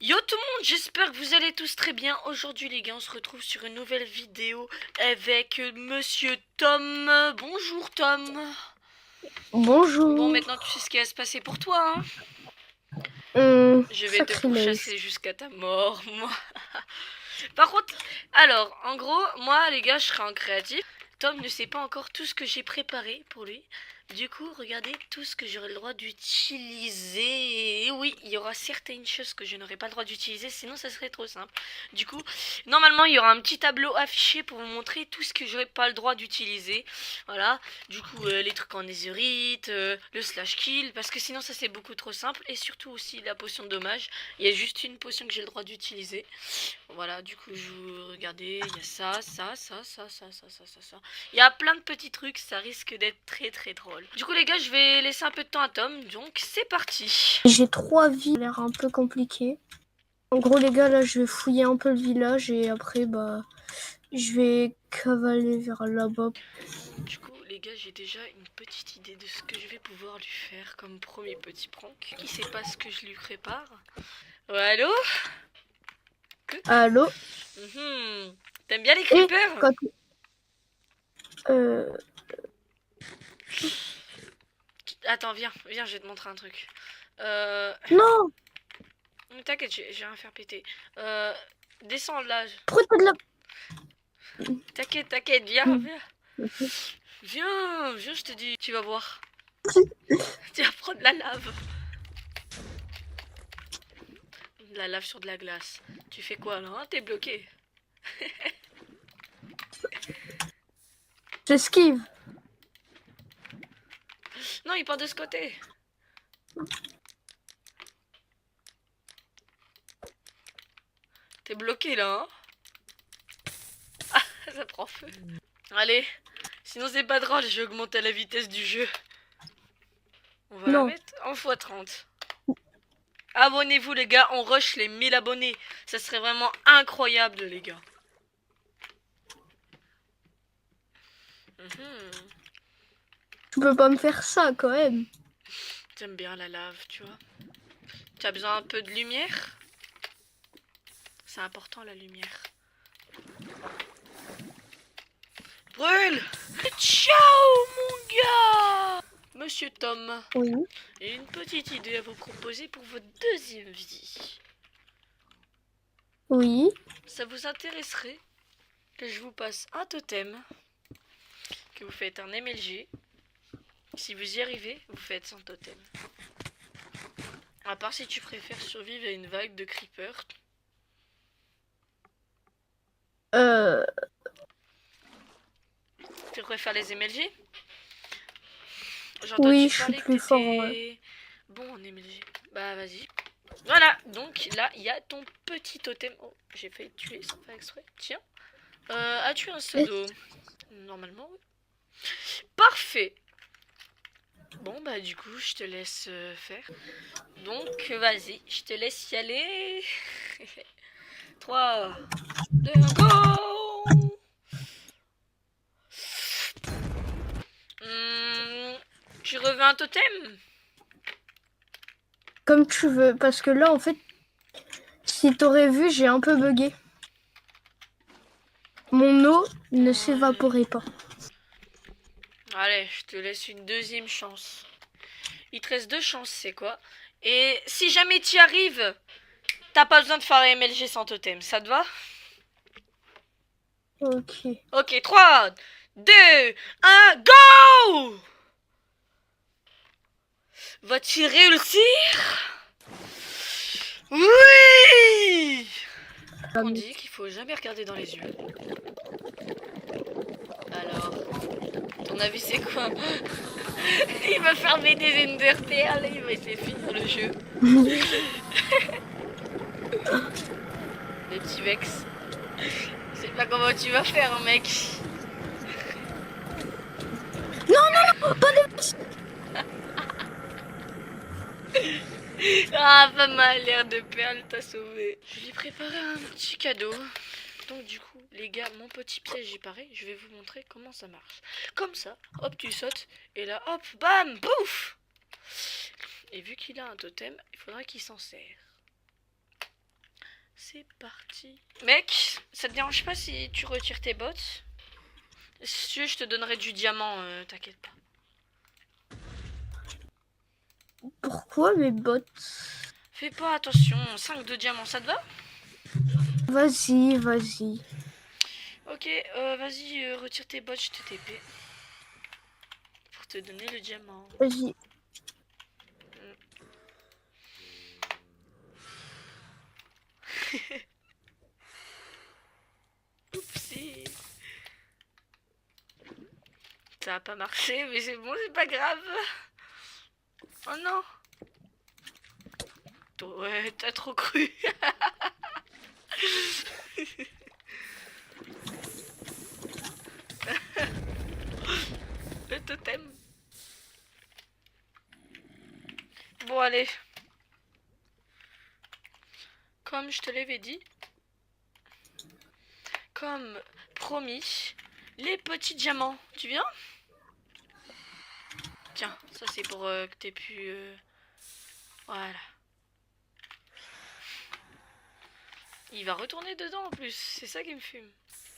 Yo tout le monde, j'espère que vous allez tous très bien. Aujourd'hui les gars, on se retrouve sur une nouvelle vidéo avec Monsieur Tom. Bonjour Tom. Bon, Bonjour. maintenant tu sais ce qui va se passer pour toi, hein. Je vais te Sacrilège. pourchasser jusqu'à ta mort, moi. Par contre, alors, en gros, moi les gars, je serai en créatif. Tom ne sait pas encore tout ce que j'ai préparé pour lui. Du coup, regardez tout ce que j'aurai le droit d'utiliser. Et oui, il y aura certaines choses que je n'aurai pas le droit d'utiliser, sinon ça serait trop simple. Du coup, normalement, il y aura un petit tableau affiché pour vous montrer tout ce que j'aurai pas le droit d'utiliser. Voilà. Du coup, les trucs en netherite, le slash kill, parce que sinon ça c'est beaucoup trop simple. Et surtout aussi la potion de dommage. Il y a juste une potion que j'ai le droit d'utiliser. Voilà, du coup, je vous regardez, il y a ça. Il y a plein de petits trucs, ça risque d'être très très drôle. Du coup, les gars, je vais laisser un peu de temps à Tom, donc c'est parti. J'ai 3 vies, ça a l'air un peu compliqué. En gros, les gars, là, je vais fouiller un peu le village et après, je vais cavaler vers là-bas. Du coup, les gars, j'ai déjà une petite idée de ce que je vais pouvoir lui faire comme premier petit prank. Qui sait pas ce que je lui prépare? Allô? Allô? T'aimes bien les Et creepers? quand... Euh... Attends, viens, je vais te montrer un truc. Non! T'inquiète, je vais rien faire péter. Descends là. Pourquoi t'as de la... T'inquiète, viens, je te dis, tu vas voir. Tu vas prendre la lave. De la lave sur de la glace. Tu fais quoi là, hein? T'es bloqué. J'esquive. Non, il part de ce côté. T'es bloqué là, hein? Ah, ça prend feu. Allez, sinon c'est pas drôle, j'ai augmenté la vitesse du jeu. On va la Non. mettre en x30. Abonnez-vous les gars, on rush les 1000 abonnés. Ça serait vraiment incroyable les gars. Tu peux pas me faire ça, quand même. J'aime bien la lave, tu vois. Tu as besoin un peu de lumière? C'est important la lumière. Brûle! Ciao mon gars! Monsieur Tom, Oui. j'ai une petite idée à vous proposer pour votre deuxième vie. Oui. Ça vous intéresserait que je vous passe un totem, que vous faites un MLG. Si vous y arrivez, vous faites son totem. À part si tu préfères survivre à une vague de creepers. Tu préfères les MLG? J'ai entendu Oui, je suis parler que plus fort. t'étais bon en MLG. Bah vas-y. Voilà, donc là, il y a ton petit totem. Oh, j'ai failli te tuer sans faire exprès. Tiens. As-tu un pseudo? Normalement, oui. Parfait. Bon, bah du coup, je te laisse faire. Donc, vas-y, je te laisse y aller. 3, 2, 1, go! Tu reveux un totem? Comme tu veux. Parce que là, en fait, si t'aurais vu, j'ai un peu bugué. Mon eau ne s'évaporait pas. Allez, je te laisse une deuxième chance. Il te reste 2 chances, c'est quoi? Et si jamais tu y arrives, t'as pas besoin de faire MLG sans totem, ça te va? Ok. Ok, 3, 2, 1, go! Va-t-il réussir? Oui! On dit qu'il faut jamais regarder dans les yeux. Alors, ton avis c'est quoi? Il va fermer des Enderpearls, il va essayer de finir le jeu. Les petits Vex. Je sais pas comment tu vas faire, mec. Non, pas de... Ah, pas mal, l'air de perle t'a sauvé. Je lui ai préparé un petit cadeau. Donc du coup, les gars, mon petit piège est pareil. Je vais vous montrer comment ça marche. Comme ça, hop, tu sautes. Et là, hop, bam, bouf. Et vu qu'il a un totem, il faudra qu'il s'en serve. c'est parti. Mec, ça te dérange pas si tu retires tes bottes? Si tu veux, je te donnerai du diamant, t'inquiète pas. Pourquoi mes bottes? Fais pas attention, 5 de diamant, ça te va? Vas-y, vas-y. Ok, vas-y, retire tes bottes, je te TP. Pour te donner le diamant. Vas-y. Oupsie. Ça a pas marché, mais c'est bon, c'est pas grave. Oh non. Ouais, t'as trop cru. Le totem. Bon, allez. Comme je te l'avais dit. Comme promis. Les petits diamants. Tu viens? Tiens, ça c'est pour que t'aies pu... Voilà. Il va retourner dedans en plus. C'est ça qui me fume.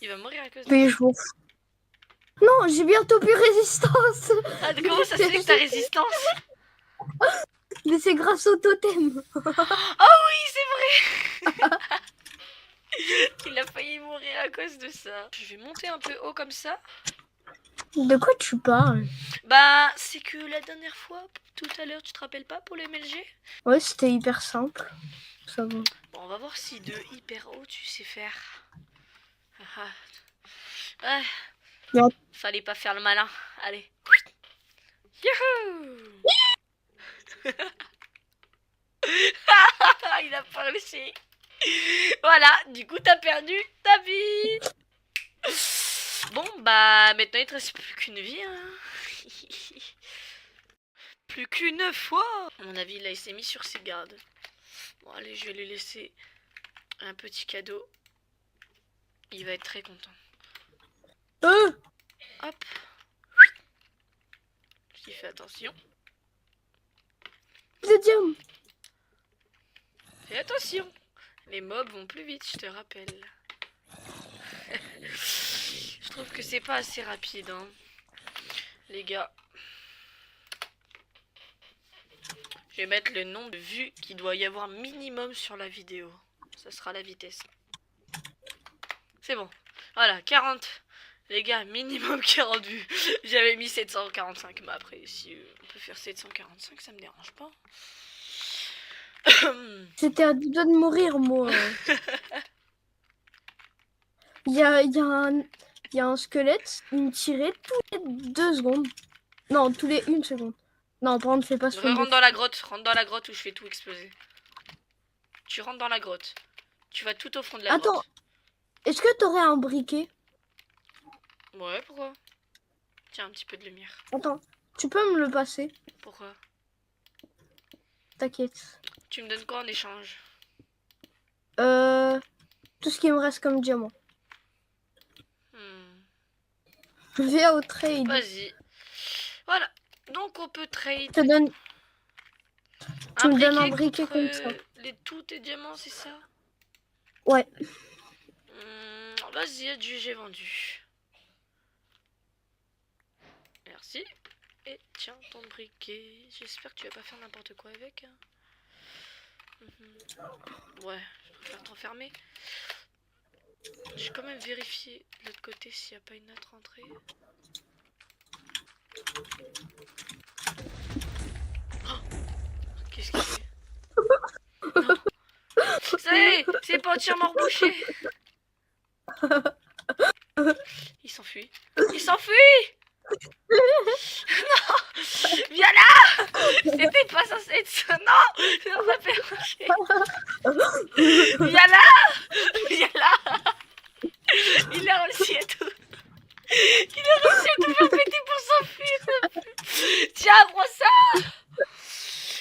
Il va mourir à cause de Mais ça. je m'en fous. Non, j'ai bientôt plus résistance. Ah, comment ça se fait que t'as résistance? Mais c'est grâce au totem. Oh oui, c'est vrai. Il a failli mourir à cause de ça. Je vais monter un peu haut comme ça. De quoi tu parles? Bah, c'est que la dernière fois, tout à l'heure, tu te rappelles pas pour les MLG? Ouais, c'était hyper simple. Ça va. Bon, on va voir si de hyper haut tu sais faire. Ah, ah. Ouais. Fallait pas faire le malin. Allez. Youhou. Il a pas réussi. Voilà, du coup t'as perdu ta vie. Bon bah maintenant il te reste plus qu'une vie hein. Plus qu'une fois. À mon avis là il s'est mis sur ses gardes. Bon allez je vais lui laisser un petit cadeau. Il va être très content. Hop. J'y fais attention. Le diamant. Fais attention. Les mobs vont plus vite, je te rappelle. Je trouve que c'est pas assez rapide, hein. Les gars. Je vais mettre le nombre de vues qu'il doit y avoir minimum sur la vidéo. Ça sera la vitesse. C'est bon. Voilà, 40. Les gars, minimum 40 vues. J'avais mis 745, mais après, si on peut faire 745, ça me dérange pas. J'étais à deux doigts de mourir, moi. Il y a un squelette, il me tirait tous les 2 secondes. Non, tous les 1 seconde. Non, par contre, fais pas ce Rentre dans la grotte où je fais tout exploser. Tu rentres dans la grotte. Tu vas tout au fond de la Attends, grotte. est-ce que t'aurais un briquet? Ouais, pourquoi? Tiens, un petit peu de lumière. Attends, tu peux me le passer? Pourquoi? T'inquiète. Tu me donnes quoi en échange? Tout ce qui me reste comme diamant. Viens au trade. Vas-y. Voilà. Donc on peut trade. Je te donne... Tu me donnes un briquet contre comme ça. tous tes diamants, c'est ça? Ouais. Vas-y, adieu, j'ai vendu. Merci. Et tiens, ton briquet. J'espère que tu vas pas faire n'importe quoi avec. Hein. Ouais, je préfère t'enfermer. Je vais quand même vérifier de l'autre côté s'il n'y a pas une autre entrée. Oh, qu'est-ce qu'il fait? Non. C'est pas entièrement rebouché. Il s'enfuit. Il s'enfuit. Non. Viens là. C'était pas censé être ça. Non. Ça m'a fait marcher. Viens là. Viens là. Il a réussi à tout. Il a réussi à tout faire péter pour s'enfuir. Tiens, prends ça.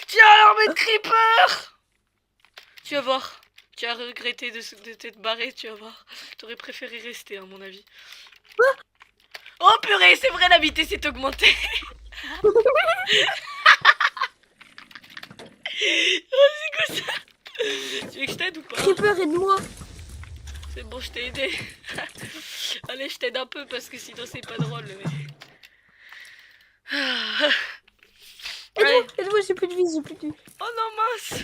Tiens, l'armée de creeper. Tu vas voir. Tu as regretté de t'être barré, tu vas voir. T'aurais préféré rester, à mon avis. Oh purée, c'est vrai, la vitesse est augmentée. Oh, c'est quoi ça? Tu veux que je t'aide ou pas? Creeper, aide-moi. C'est bon, je t'ai aidé. Allez, je t'aide un peu parce que sinon c'est pas drôle. Mais... Aide-moi, Ouais. aide-moi, j'ai plus de vie, j'ai plus de vie. Oh non, mince.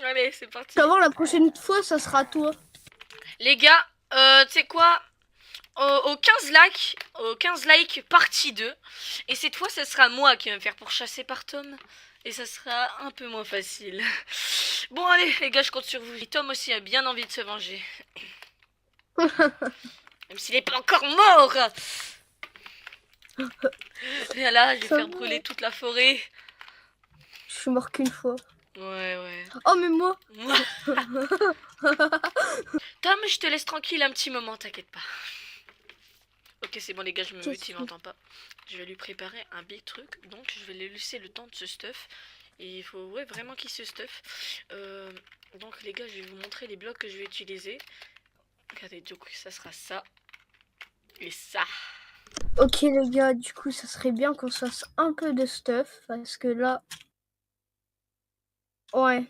Allez, c'est parti. Tu vas voir, la prochaine fois, ça sera à toi. Les gars, tu sais quoi? Au 15 likes, partie 2. Et cette fois, ce sera moi qui vais me faire pourchasser par Tom. Et ça sera un peu moins facile. Bon, allez, les gars, je compte sur vous. Et Tom aussi a bien envie de se venger. Même s'il n'est pas encore mort. Et là, je vais faire brûler toute la forêt. Je suis mort qu'une fois. Ouais. Oh, mais moi. Tom, je te laisse tranquille un petit moment, t'inquiète pas. Ok, c'est bon les gars, je me mute, il m'entend pas. Je vais lui préparer un big truc, donc je vais lui laisser le temps de se stuff. Et il faut vraiment qu'il se stuff. Donc les gars, je vais vous montrer les blocs que je vais utiliser. Regardez, du coup, ça sera ça. Et ça. Ok les gars, du coup, ça serait bien qu'on se fasse un peu de stuff. Parce que là... Ouais.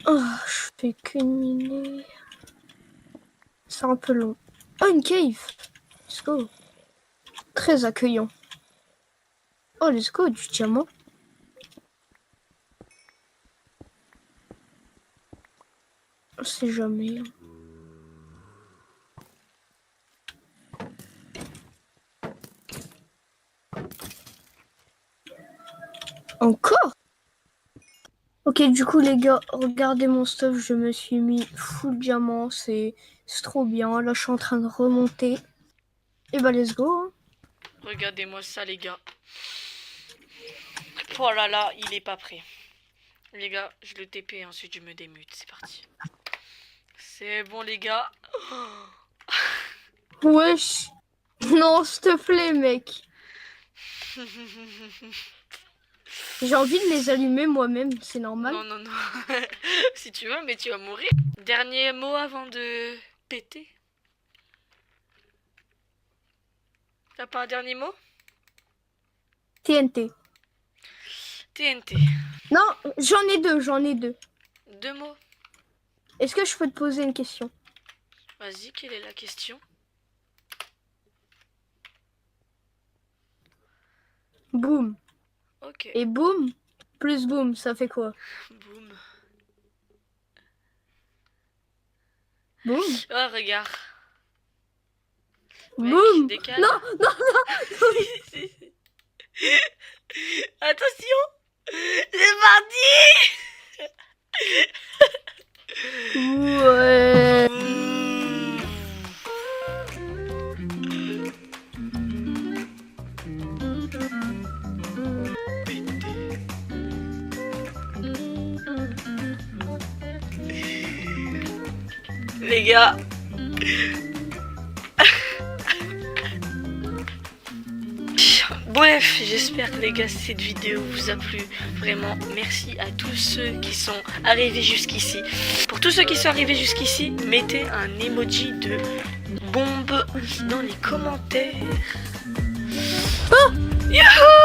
Oh, je fais qu'une minute. C'est un peu long. Oh, une cave. Let's go. Très accueillant. Oh, let's go, du diamant. On sait jamais. Encore? Ok, du coup, les gars, regardez mon stuff. Je me suis mis full diamant. C'est trop bien. Là, je suis en train de remonter. Et bah, let's go. Hein. Regardez-moi ça, les gars. Oh là là, il est pas prêt. Les gars, je le TP et ensuite je me démute. C'est parti. C'est bon, les gars. Wesh. Non, s'il te plaît, mec. J'ai envie de les allumer moi-même, c'est normal. Non. Si tu veux, mais tu vas mourir. Dernier mot avant de péter. T'as pas un dernier mot? TNT. TNT. Non, j'en ai deux. 2 mots. Est-ce que je peux te poser une question? Vas-y, quelle est la question? Boum. Ok. Et boum, plus boum, ça fait quoi? Boum. Boum. Oh, regarde. Mec, Boum. décale. Non. Si. Attention. C'est parti. Ouais. Les gars. Bref, j'espère que les gars cette vidéo vous a plu. Vraiment, merci à tous ceux qui sont arrivés jusqu'ici. Pour tous ceux qui sont arrivés jusqu'ici, mettez un emoji de bombe dans les commentaires. Oh, youhou!